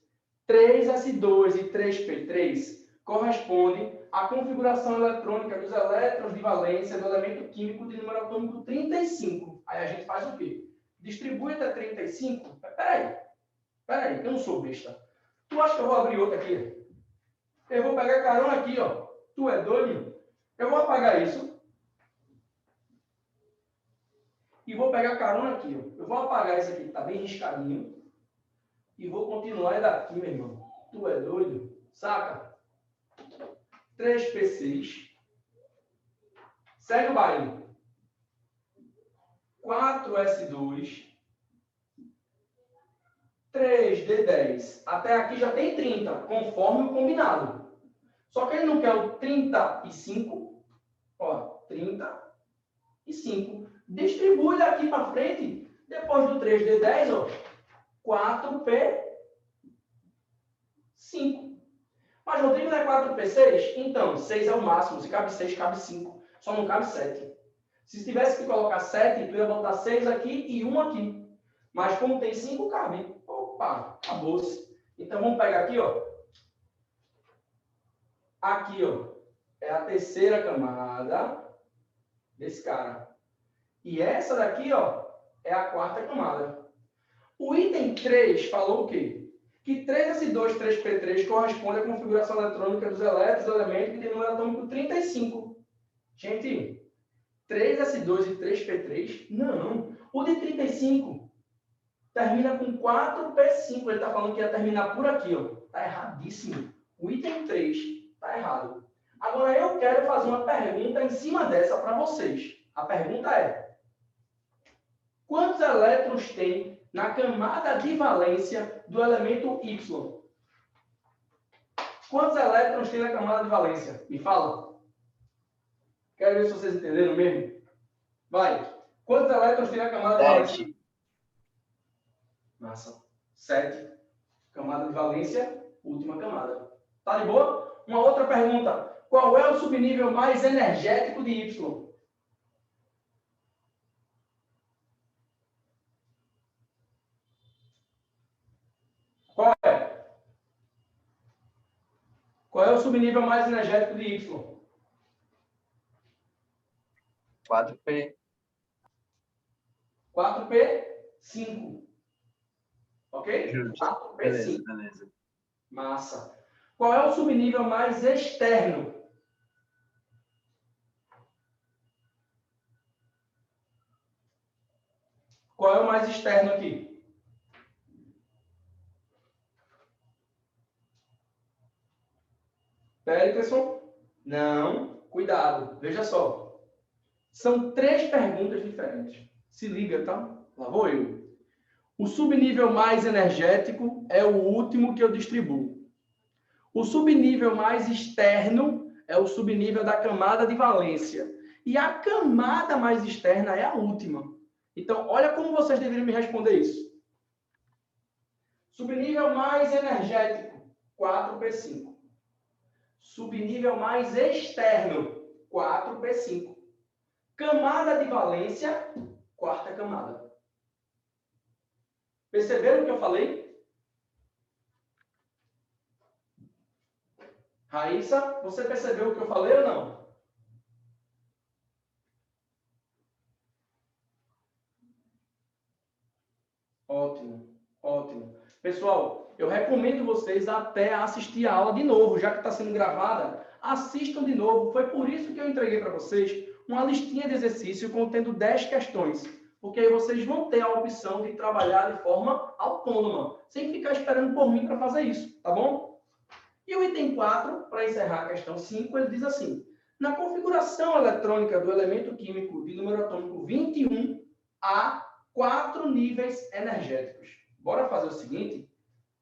3s2 e 3p3 correspondem à configuração eletrônica dos elétrons de valência do elemento químico de número atômico 35. Aí a gente faz o quê? Distribui até 35? Peraí, que eu não sou besta. Tu acha que eu vou abrir outra aqui? Eu vou pegar carona aqui, ó. Tu é doido? Eu vou apagar isso. e vou pegar carona aqui, ó. Eu vou apagar esse aqui, que tá bem riscadinho. E vou continuar daqui, meu irmão. Tu é doido? Saca? 3P6. Segue o baile. 4S2. 3D10. Até aqui já tem 30, conforme o combinado. Só que ele não quer o 35. Ó, 35. Distribui daqui para frente. Depois do 3D10, ó. 4P5. Mas, Rodrigo, não é 4P6? Então, 6 é o máximo. Se cabe 6, cabe 5. Só não cabe 7. Se tivesse que colocar 7, tu ia botar 6 aqui e 1 aqui. Mas como tem 5, cabe. Opa, acabou-se. Então, vamos pegar aqui, ó. Aqui, ó. É a terceira camada desse cara. E essa daqui, ó, é a quarta camada. O item 3 falou o quê? Que 3S2, 3P3 corresponde à configuração eletrônica dos elétrons do elemento que tem número atômico 35. Gente, 3S2 e 3P3? Não. O de 35 termina com 4P5. Ele está falando que ia terminar por aqui, ó. Está erradíssimo. O item 3 está errado. Agora, eu quero fazer uma pergunta em cima dessa para vocês. A pergunta é: quantos elétrons tem na camada de valência do elemento Y? Quantos elétrons tem na camada de valência? Me fala. Quero ver se vocês entenderam mesmo. Vai. Quantos elétrons tem na camada de valência? Massa. 7. Camada de valência, última camada. Tá de boa? Uma outra pergunta. Qual é o subnível mais energético de Y? Qual é? Qual é o subnível mais energético de Y? 4P. 4P5. Ok? Justo. 4P5. Beleza. Massa. Qual é o subnível mais externo? Qual é o mais externo aqui? Peterson? Não. Cuidado. Veja só. São 3 perguntas diferentes. Se liga, tá? Lá vou eu. O subnível mais energético é o último que eu distribuo. O subnível mais externo é o subnível da camada de valência. E a camada mais externa é a última. Então, olha como vocês deveriam me responder isso. Subnível mais energético, 4P5. Subnível mais externo, 4P5. Camada de valência, quarta camada. Perceberam o que eu falei? Raíssa, você percebeu o que eu falei ou não? Ótimo, ótimo. Pessoal, eu recomendo vocês até assistir a aula de novo, já que está sendo gravada, assistam de novo. Foi por isso que eu entreguei para vocês uma listinha de exercício contendo 10 questões, porque aí vocês vão ter a opção de trabalhar de forma autônoma, sem ficar esperando por mim para fazer isso, tá bom? E o item 4, para encerrar a questão 5, ele diz assim: na configuração eletrônica do elemento químico de número atômico 21, há 4 níveis energéticos. Bora fazer o seguinte?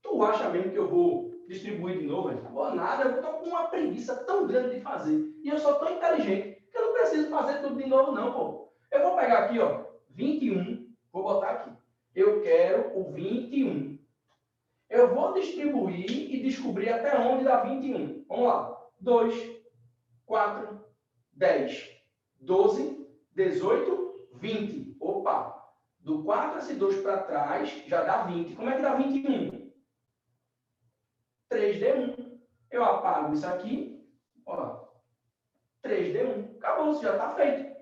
Tu acha mesmo que eu vou distribuir de novo? Vou nada, eu estou com uma preguiça tão grande de fazer. E eu sou tão inteligente que eu não preciso fazer tudo de novo, não, pô. Eu vou pegar aqui, ó, 21, vou botar aqui. Eu quero o 21. Eu vou distribuir e descobrir até onde dá 21. Vamos lá. 2, 4, 10, 12, 18, 20. Opa! Do 4S2 para trás, já dá 20. Como é que dá 21? 3D1. Eu apago isso aqui. Ó, 3D1. Acabou, isso já está feito.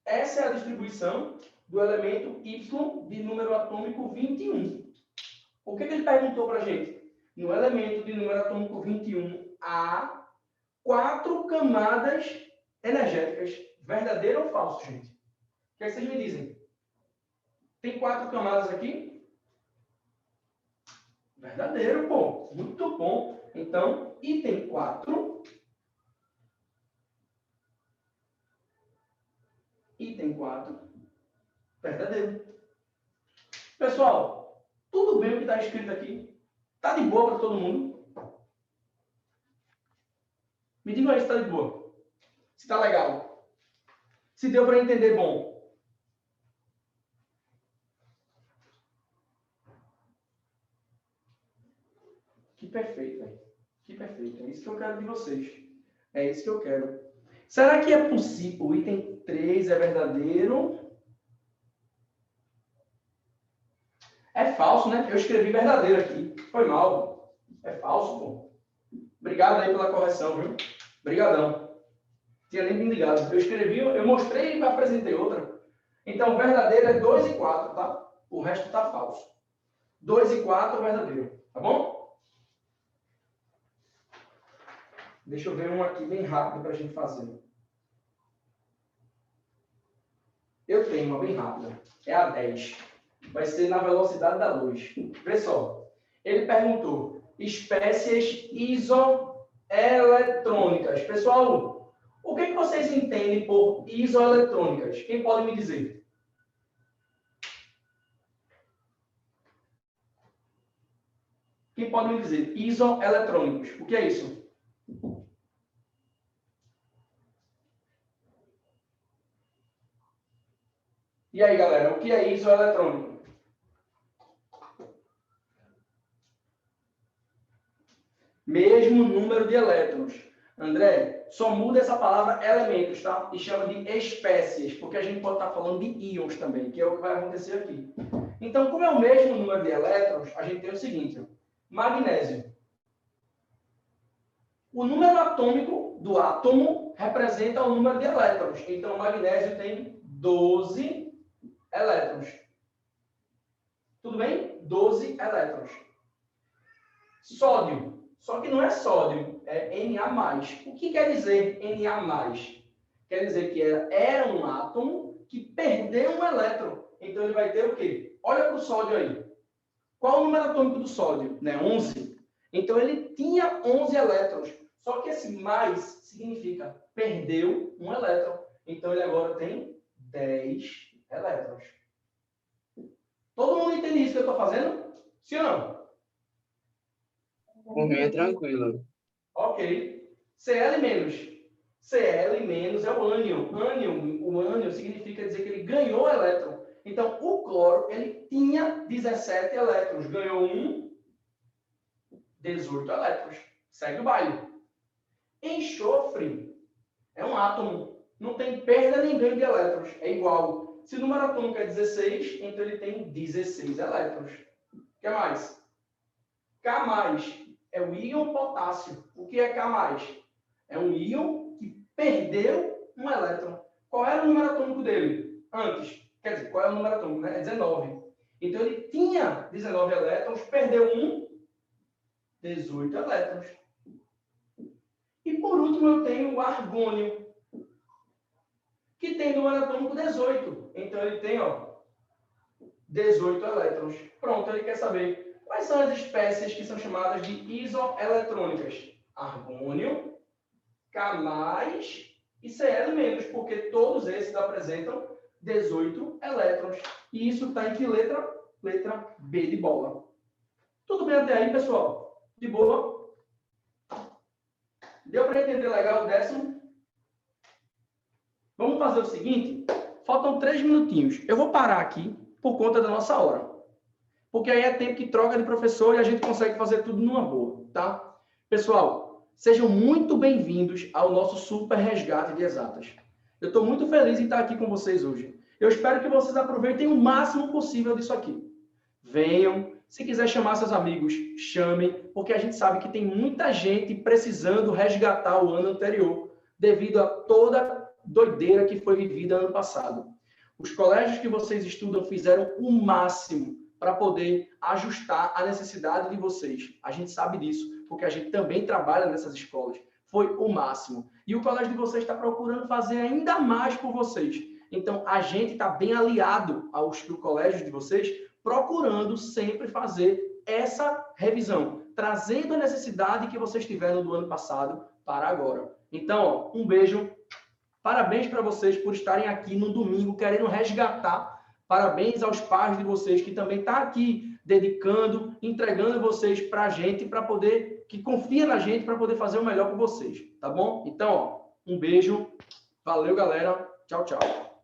Essa é a distribuição do elemento Y de número atômico 21. O que ele perguntou para a gente? No elemento de número atômico 21, há 4 camadas energéticas. Verdadeiro ou falso, gente? O que é que vocês me dizem? Tem 4 camadas aqui? Verdadeiro, pô. Muito bom. Então, item 4. Item 4. Verdadeiro. Pessoal, tudo bem o que está escrito aqui? Está de boa para todo mundo? Me diga aí se está de boa. Se está legal. Se deu para entender bom. Que perfeito, velho. Que perfeito. É isso que eu quero de vocês. É isso que eu quero. Será que é possível? O item 3 é verdadeiro? É falso, né? Eu escrevi verdadeiro aqui. Foi mal. É falso, pô. Obrigado aí pela correção, viu? Obrigadão. Tinha nem me ligado. Eu escrevi, eu mostrei e apresentei outra. Então, verdadeiro é 2 e 4, tá? O resto tá falso. 2 e 4 é verdadeiro. Tá bom? Deixa eu ver um aqui bem rápido para a gente fazer. Eu tenho uma bem rápida. É a 10. Vai ser na velocidade da luz. Vê só. Ele perguntou espécies isoeletrônicas. Pessoal, o que vocês entendem por isoeletrônicas? Quem pode me dizer? Quem pode me dizer? Isoeletrônicos. O que é isso? E aí, galera, o que é isoeletrônico? Mesmo número de elétrons. André, só muda essa palavra elementos, tá? E chama de espécies, porque a gente pode estar falando de íons também, que é o que vai acontecer aqui. Então, como é o mesmo número de elétrons, a gente tem o seguinte, ó, magnésio. O número atômico do átomo representa o número de elétrons. Então, o magnésio tem 12 elétrons. Tudo bem? 12 elétrons. Sódio. Só que não é sódio, é Na+. O que quer dizer Na+? Quer dizer que era um átomo que perdeu um elétron. Então, ele vai ter o quê? Olha para o sódio aí. Qual o número atômico do sódio? Né? 11. Então, ele tinha 11 elétrons. Só que esse mais significa perdeu um elétron. Então, ele agora tem 10 elétrons. Todo mundo entende isso que eu estou fazendo? Sim ou não? Por mim é tranquilo. Ok. Cl-. Cl- é o ânion. O ânion significa dizer que ele ganhou elétron. Então, o cloro, ele tinha 17 elétrons. Ganhou 18 elétrons. Segue o baile. Enxofre é um átomo. Não tem perda nem ganho de elétrons. É igual. Se o número atômico é 16, então ele tem 16 elétrons. O que mais? K+. É o íon potássio. O que é K+? É um íon que perdeu um elétron. Qual era o número atômico dele? Antes. Quer dizer, qual é o número atômico? Né? É 19. Então, ele tinha 19 elétrons, perdeu 18 elétrons. E, por último, eu tenho o argônio, que tem número atômico 18. Então, ele tem 18 elétrons. Pronto, ele quer saber quais são as espécies que são chamadas de isoeletrônicas. Argônio, K+, e Cl-, porque todos esses apresentam 18 elétrons. E isso está em que letra? Letra B de bola. Tudo bem até aí, pessoal? De boa? Deu para entender legal o 10º? Vamos fazer o seguinte. Faltam 3 minutinhos. Eu vou parar aqui por conta da nossa hora. Porque aí é tempo que troca de professor e a gente consegue fazer tudo numa boa, tá? Pessoal, sejam muito bem-vindos ao nosso super resgate de exatas. Eu estou muito feliz em estar aqui com vocês hoje. Eu espero que vocês aproveitem o máximo possível disso aqui. Venham. Se quiser chamar seus amigos, chamem, porque a gente sabe que tem muita gente precisando resgatar o ano anterior, devido a toda doideira que foi vivida ano passado. Os colégios que vocês estudam fizeram o máximo para poder ajustar a necessidade de vocês. A gente sabe disso, porque a gente também trabalha nessas escolas. Foi o máximo. E o colégio de vocês está procurando fazer ainda mais por vocês. Então, a gente está bem aliado aos colégios de vocês, procurando sempre fazer essa revisão, trazendo a necessidade que vocês tiveram do ano passado para agora. Então, ó, um beijo. Parabéns para vocês por estarem aqui no domingo, querendo resgatar. Parabéns aos pais de vocês que também estão aqui dedicando, entregando vocês para a gente, para poder, que confia na gente para poder fazer o melhor por vocês, tá bom? Então, ó, um beijo. Valeu, galera. Tchau, tchau.